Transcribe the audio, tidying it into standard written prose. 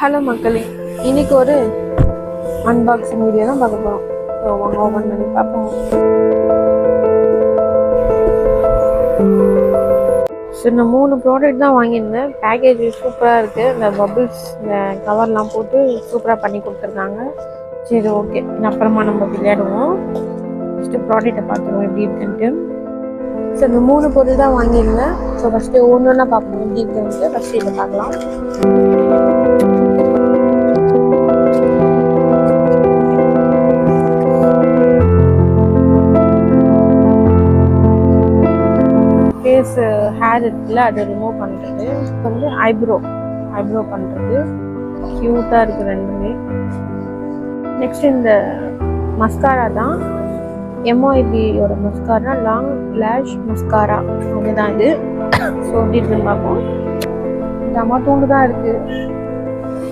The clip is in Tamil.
ஹலோ மக்களே, இன்னைக்கு ஒரு அன்பாக்சிங் வீடியோ தான் பார்க்க போகிறோம். ஸோ வாங்க ஓப்பன் பண்ணி பார்ப்போம். ஸோ இந்த 3 ப்ராடக்ட் தான் வாங்கியிருந்தேன். பேக்கேஜ் சூப்பராக இருக்குது. இந்த பபிள்ஸ் இந்த கவர்லாம் போட்டு சூப்பராக பண்ணி கொடுத்துருக்காங்க. சரி, ஓகே, அப்புறமா நம்ம விளையாடுவோம். ஃபஸ்ட்டு ப்ராடக்டை பார்த்துருவோம் எப்படி இருக்குன்ட்டு. ஸோ இந்த 3 பொருள் தான் வாங்கியிருந்தேன். ஸோ ஃபஸ்ட்டு ஒன்று ஒன்றா பார்ப்போம் எப்படி இருக்குன்ட்டு. ஃபஸ்ட்டு இதை பார்க்கலாம். ஃபேஸ் ஹேர் இருக்குல்ல, அதை ரிமூவ் பண்ணுறது. வந்து ஐப்ரோ பண்ணுறது. க்யூட்டாக இருக்குது ரெண்டுமே. நெக்ஸ்ட் இந்த மஸ்காரா தான், எம்ஒய்பியோட மஸ்காரா, லாங் லேஷ் மஸ்காரா. அதுதான் இது. ஸோ எப்படி இருக்குன்னு பார்ப்போம். இந்த அம்மா தூண்டு தான் இருக்குது.